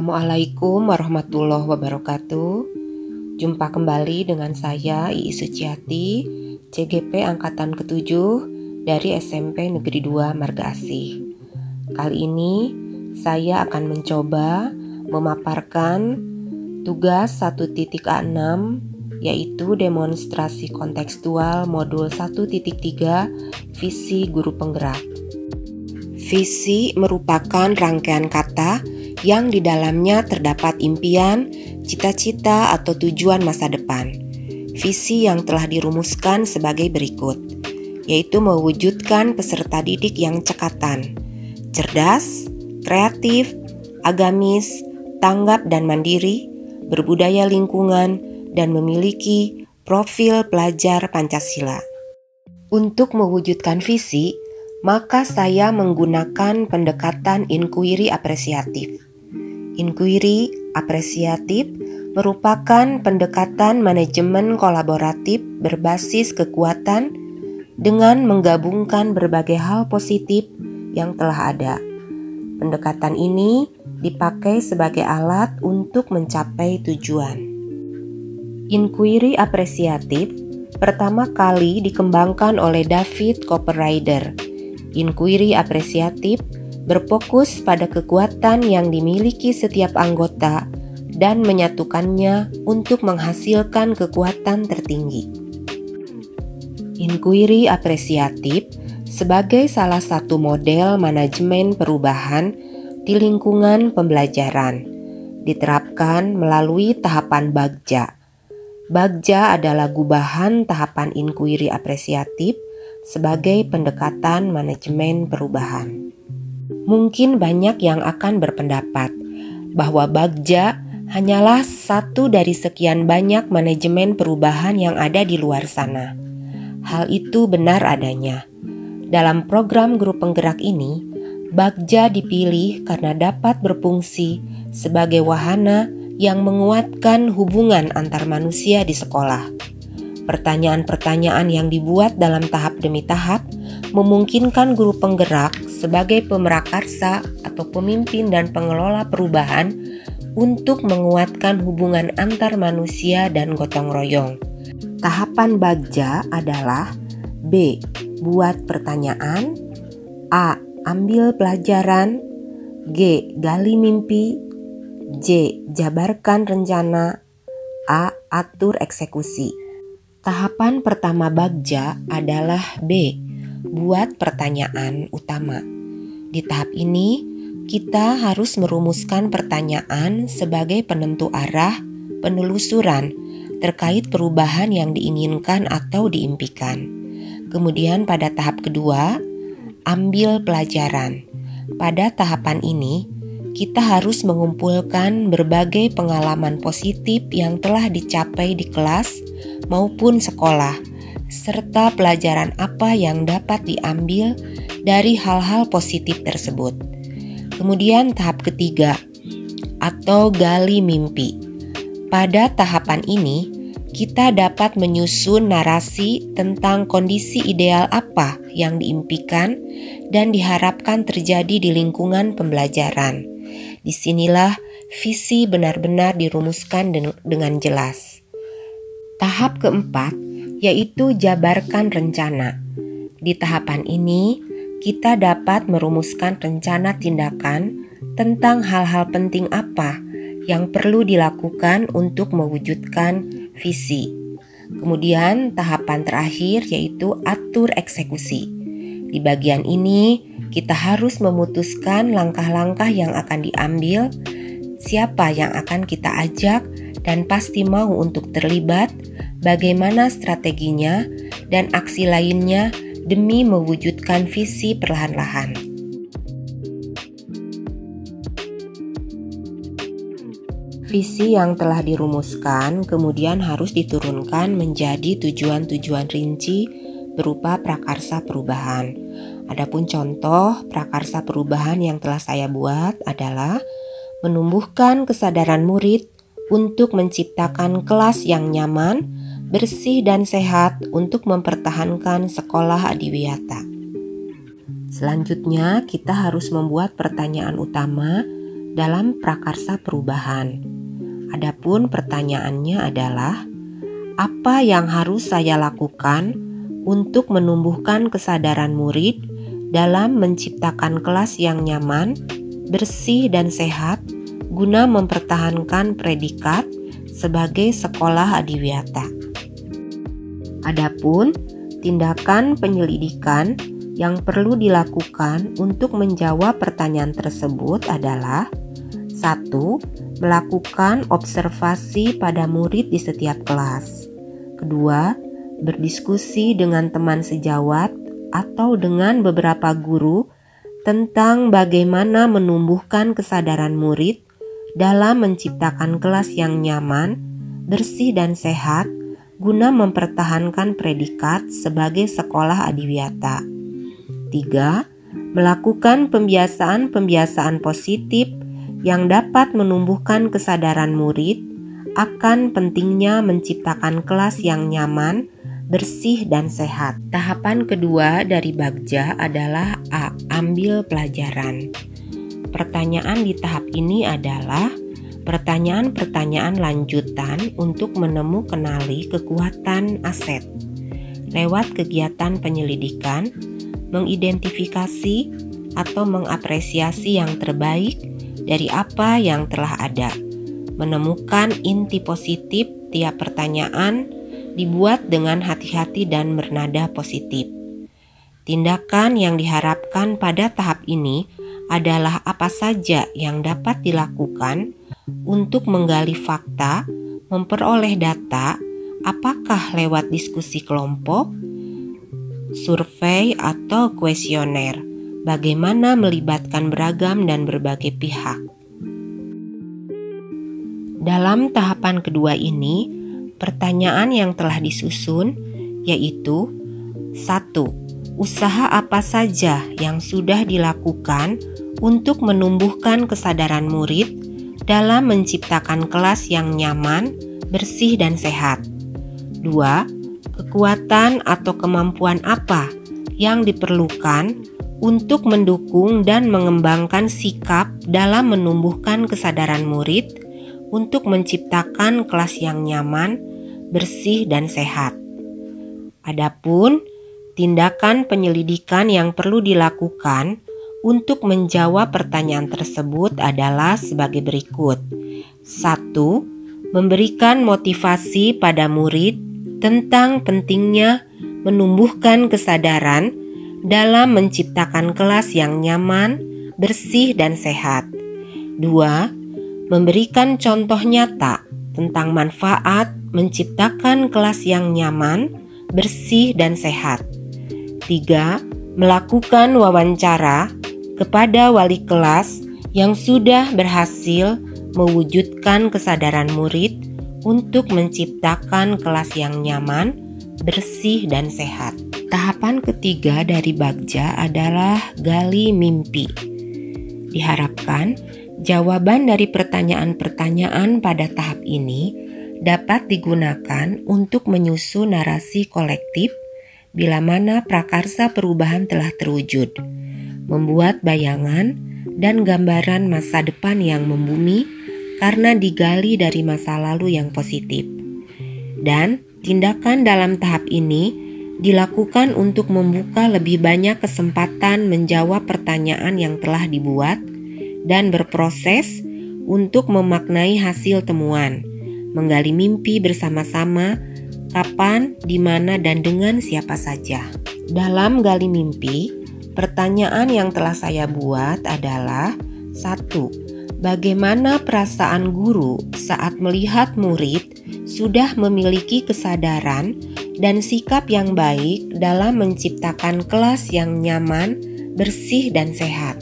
Assalamualaikum warahmatullahi wabarakatuh. Jumpa kembali dengan saya Iis Suciati, CGP Angkatan ke-7 dari SMP Negeri 2 Marga Asih. Kali ini saya akan mencoba memaparkan tugas 1.A6, yaitu demonstrasi kontekstual modul 1.3 visi guru penggerak. Visi merupakan rangkaian kata yang di dalamnya terdapat impian, cita-cita atau tujuan masa depan. Visi yang telah dirumuskan sebagai berikut, yaitu mewujudkan peserta didik yang cekatan, cerdas, kreatif, agamis, tanggap dan mandiri, berbudaya lingkungan, dan memiliki profil pelajar Pancasila. Untuk mewujudkan visi, maka saya menggunakan pendekatan inquiry apresiatif. Inquiry apresiatif merupakan pendekatan manajemen kolaboratif berbasis kekuatan dengan menggabungkan berbagai hal positif yang telah ada. Pendekatan ini dipakai sebagai alat untuk mencapai tujuan. Inquiry apresiatif pertama kali dikembangkan oleh David Copperrider. Inquiry apresiatif berfokus pada kekuatan yang dimiliki setiap anggota dan menyatukannya untuk menghasilkan kekuatan tertinggi. Inquiry apresiatif sebagai salah satu model manajemen perubahan di lingkungan pembelajaran diterapkan melalui tahapan Bagja. Bagja adalah gubahan tahapan inquiry apresiatif sebagai pendekatan manajemen perubahan. Mungkin banyak yang akan berpendapat bahwa Bagja hanyalah satu dari sekian banyak manajemen perubahan yang ada di luar sana. Hal itu benar adanya. Dalam program guru penggerak ini, Bagja dipilih karena dapat berfungsi sebagai wahana yang menguatkan hubungan antar manusia di sekolah. Pertanyaan-pertanyaan yang dibuat dalam tahap demi tahap memungkinkan guru penggerak sebagai pemerakarsa atau pemimpin dan pengelola perubahan untuk menguatkan hubungan antar manusia dan gotong royong. Tahapan Bagja adalah B. Buat pertanyaan, A. Ambil pelajaran, G. Gali mimpi, J. Jabarkan rencana, A. Atur eksekusi. Tahapan pertama Bagja adalah B. Buat pertanyaan utama. Di tahap ini, kita harus merumuskan pertanyaan sebagai penentu arah penelusuran terkait perubahan yang diinginkan atau diimpikan. Kemudian pada tahap kedua, ambil pelajaran. Pada tahapan ini, kita harus mengumpulkan berbagai pengalaman positif yang telah dicapai di kelas maupun sekolah, serta pelajaran apa yang dapat diambil dari hal-hal positif tersebut. Kemudian tahap ketiga, atau gali mimpi. Pada tahapan ini, kita dapat menyusun narasi tentang kondisi ideal apa yang diimpikan dan diharapkan terjadi di lingkungan pembelajaran. Disinilah visi benar-benar dirumuskan dengan jelas. Tahap keempat, yaitu jabarkan rencana. Di tahapan ini, kita dapat merumuskan rencana tindakan tentang hal-hal penting apa yang perlu dilakukan untuk mewujudkan visi. Kemudian tahapan terakhir yaitu atur eksekusi. Di bagian ini, kita harus memutuskan langkah-langkah yang akan diambil, siapa yang akan kita ajak dan pasti mau untuk terlibat, bagaimana strateginya, dan aksi lainnya demi mewujudkan visi perlahan-lahan. Visi yang telah dirumuskan kemudian harus diturunkan menjadi tujuan-tujuan rinci berupa prakarsa perubahan. Adapun contoh prakarsa perubahan yang telah saya buat adalah menumbuhkan kesadaran murid untuk menciptakan kelas yang nyaman, bersih dan sehat untuk mempertahankan sekolah adiwiyata. Selanjutnya, kita harus membuat pertanyaan utama dalam prakarsa perubahan. Adapun pertanyaannya adalah, apa yang harus saya lakukan untuk menumbuhkan kesadaran murid dalam menciptakan kelas yang nyaman, bersih dan sehat guna mempertahankan predikat sebagai sekolah adiwiyata. Adapun tindakan penyelidikan yang perlu dilakukan untuk menjawab pertanyaan tersebut adalah 1. Melakukan observasi pada murid di setiap kelas. Kedua, berdiskusi dengan teman sejawat atau dengan beberapa guru tentang bagaimana menumbuhkan kesadaran murid dalam menciptakan kelas yang nyaman, bersih dan sehat guna mempertahankan predikat sebagai sekolah adiwiyata. 3. Melakukan pembiasaan-pembiasaan positif yang dapat menumbuhkan kesadaran murid akan pentingnya menciptakan kelas yang nyaman, bersih dan sehat. Tahapan kedua dari Bagja adalah A. Ambil pelajaran. Pertanyaan di tahap ini adalah pertanyaan-pertanyaan lanjutan untuk kenali kekuatan aset. Lewat kegiatan penyelidikan, mengidentifikasi atau mengapresiasi yang terbaik dari apa yang telah ada, menemukan inti positif tiap pertanyaan dibuat dengan hati-hati dan bernada positif. Tindakan yang diharapkan pada tahap ini adalah apa saja yang dapat dilakukan untuk menggali fakta, memperoleh data, apakah lewat diskusi kelompok, survei atau kuesioner, bagaimana melibatkan beragam dan berbagai pihak. Dalam tahapan kedua ini, pertanyaan yang telah disusun yaitu 1. Usaha apa saja yang sudah dilakukan untuk menumbuhkan kesadaran murid dalam menciptakan kelas yang nyaman, bersih dan sehat. 2. Kekuatan atau kemampuan apa yang diperlukan untuk mendukung dan mengembangkan sikap dalam menumbuhkan kesadaran murid untuk menciptakan kelas yang nyaman, bersih dan sehat. Adapun tindakan penyelidikan yang perlu dilakukan untuk menjawab pertanyaan tersebut adalah sebagai berikut. 1. Memberikan motivasi pada murid tentang pentingnya menumbuhkan kesadaran dalam menciptakan kelas yang nyaman, bersih dan sehat. 2. Memberikan contoh nyata tentang manfaat menciptakan kelas yang nyaman, bersih dan sehat. 3. Melakukan wawancara kepada wali kelas yang sudah berhasil mewujudkan kesadaran murid untuk menciptakan kelas yang nyaman, bersih dan sehat. Tahapan ketiga dari Bagja adalah gali mimpi. Diharapkan jawaban dari pertanyaan-pertanyaan pada tahap ini dapat digunakan untuk menyusun narasi kolektif bila mana prakarsa perubahan telah terwujud, membuat bayangan dan gambaran masa depan yang membumi karena digali dari masa lalu yang positif. Dan tindakan dalam tahap ini dilakukan untuk membuka lebih banyak kesempatan menjawab pertanyaan yang telah dibuat dan berproses untuk memaknai hasil temuan, menggali mimpi bersama-sama, kapan, di mana, dan dengan siapa saja. Dalam gali mimpi, pertanyaan yang telah saya buat adalah 1. Bagaimana perasaan guru saat melihat murid sudah memiliki kesadaran dan sikap yang baik dalam menciptakan kelas yang nyaman, bersih, dan sehat?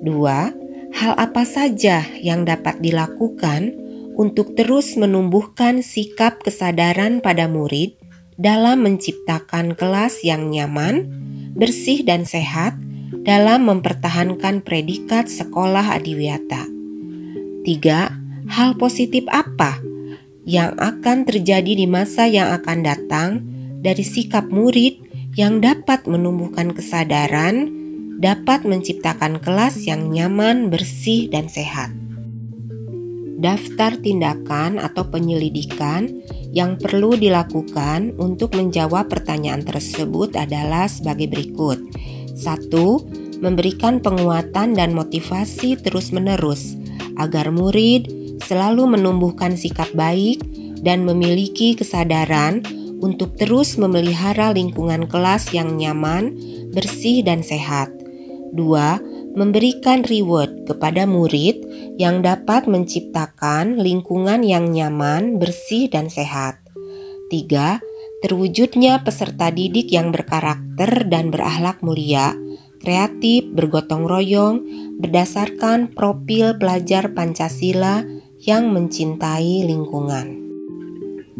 2. Hal apa saja yang dapat dilakukan untuk terus menumbuhkan sikap kesadaran pada murid dalam menciptakan kelas yang nyaman, bersih, dan sehat dalam mempertahankan predikat sekolah adiwiyata? 3. Hal positif apa yang akan terjadi di masa yang akan datang dari sikap murid yang dapat menumbuhkan kesadaran, dapat menciptakan kelas yang nyaman, bersih, dan sehat. Daftar tindakan atau penyelidikan yang perlu dilakukan untuk menjawab pertanyaan tersebut adalah sebagai berikut. 1. Memberikan penguatan dan motivasi terus-menerus agar murid selalu menumbuhkan sikap baik dan memiliki kesadaran untuk terus memelihara lingkungan kelas yang nyaman, bersih, dan sehat. 2. Memberikan reward kepada murid yang dapat menciptakan lingkungan yang nyaman, bersih, dan sehat. 3. Terwujudnya peserta didik yang berkarakter dan berakhlak mulia, kreatif, bergotong royong, berdasarkan profil pelajar Pancasila yang mencintai lingkungan.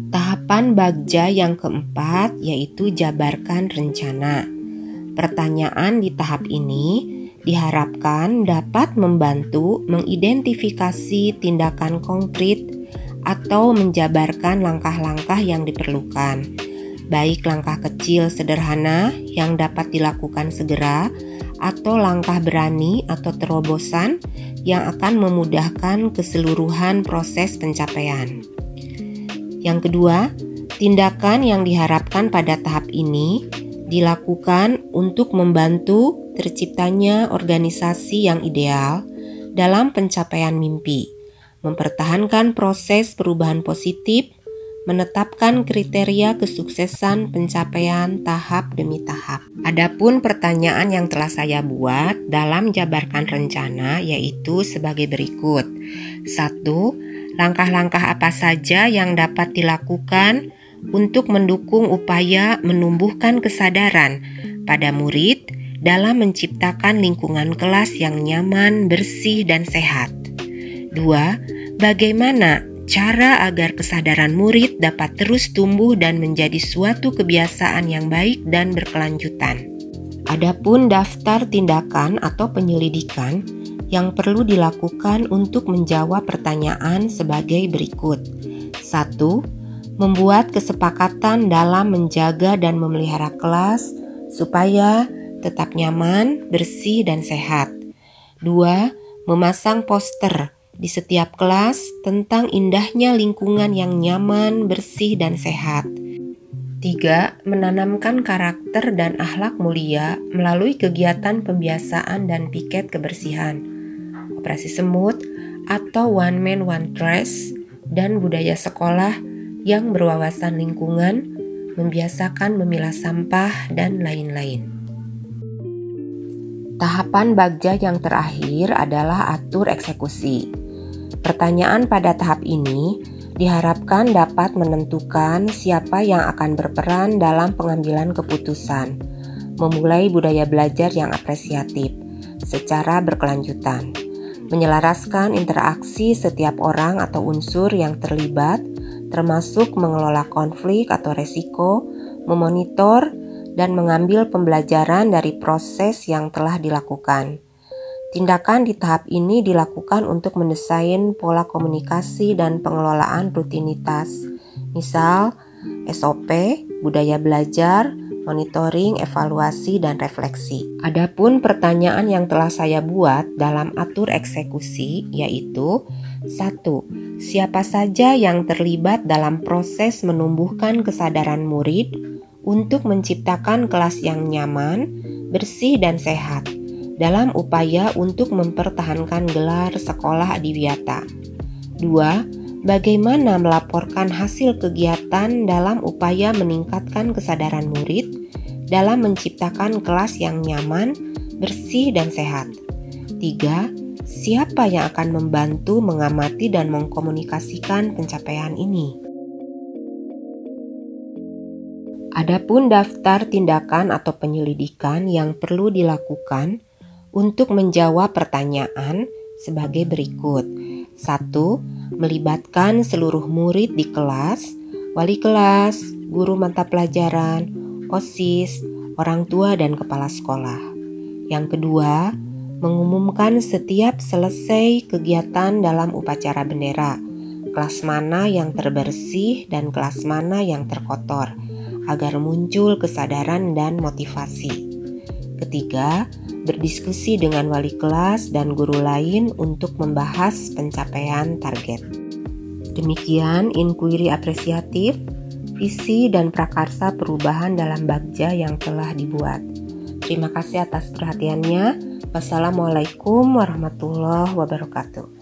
Tahapan Bagja yang keempat yaitu jabarkan rencana. Pertanyaan di tahap ini diharapkan dapat membantu mengidentifikasi tindakan konkret atau menjabarkan langkah-langkah yang diperlukan, baik langkah kecil sederhana yang dapat dilakukan segera atau langkah berani atau terobosan yang akan memudahkan keseluruhan proses pencapaian. Yang kedua, tindakan yang diharapkan pada tahap ini dilakukan untuk membantu terciptanya organisasi yang ideal dalam pencapaian mimpi, mempertahankan proses perubahan positif, menetapkan kriteria kesuksesan pencapaian tahap demi tahap. Adapun pertanyaan yang telah saya buat dalam jabarkan rencana yaitu sebagai berikut. 1. Langkah-langkah apa saja yang dapat dilakukan untuk mendukung upaya menumbuhkan kesadaran pada murid dalam menciptakan lingkungan kelas yang nyaman, bersih, dan sehat. 2. Bagaimana cara agar kesadaran murid dapat terus tumbuh dan menjadi suatu kebiasaan yang baik dan berkelanjutan. Adapun daftar tindakan atau penyelidikan yang perlu dilakukan untuk menjawab pertanyaan sebagai berikut. 1. Membuat kesepakatan dalam menjaga dan memelihara kelas supaya tetap nyaman, bersih, dan sehat. 2. Memasang poster di setiap kelas tentang indahnya lingkungan yang nyaman, bersih, dan sehat. 3. Menanamkan karakter dan akhlak mulia melalui kegiatan pembiasaan dan piket kebersihan, operasi semut atau one man one trash, dan budaya sekolah yang berwawasan lingkungan, membiasakan memilah sampah, dan lain-lain. Tahapan Bagja yang terakhir adalah atur eksekusi. Pertanyaan pada tahap ini diharapkan dapat menentukan siapa yang akan berperan dalam pengambilan keputusan, memulai budaya belajar yang apresiatif secara berkelanjutan, menyelaraskan interaksi setiap orang atau unsur yang terlibat, termasuk mengelola konflik atau resiko, memonitor, dan mengambil pembelajaran dari proses yang telah dilakukan. Tindakan di tahap ini dilakukan untuk mendesain pola komunikasi dan pengelolaan rutinitas, misal SOP, budaya belajar, monitoring, evaluasi, dan refleksi. Adapun pertanyaan yang telah saya buat dalam atur eksekusi yaitu 1. Siapa saja yang terlibat dalam proses menumbuhkan kesadaran murid untuk menciptakan kelas yang nyaman, bersih, dan sehat dalam upaya untuk mempertahankan gelar sekolah adiwiyata. 2. Bagaimana melaporkan hasil kegiatan dalam upaya meningkatkan kesadaran murid dalam menciptakan kelas yang nyaman, bersih, dan sehat. 3. Siapa yang akan membantu mengamati dan mengkomunikasikan pencapaian ini? Adapun daftar tindakan atau penyelidikan yang perlu dilakukan untuk menjawab pertanyaan sebagai berikut. 1. Melibatkan seluruh murid di kelas, wali kelas, guru mata pelajaran, OSIS, orang tua, dan kepala sekolah. Yang kedua, mengumumkan setiap selesai kegiatan dalam upacara bendera, kelas mana yang terbersih dan kelas mana yang terkotor, agar muncul kesadaran dan motivasi. Ketiga, berdiskusi dengan wali kelas dan guru lain untuk membahas pencapaian target. Demikian inquiry apresiatif, visi dan prakarsa perubahan dalam Bagja yang telah dibuat. Terima kasih atas perhatiannya. Wassalamualaikum warahmatullahi wabarakatuh.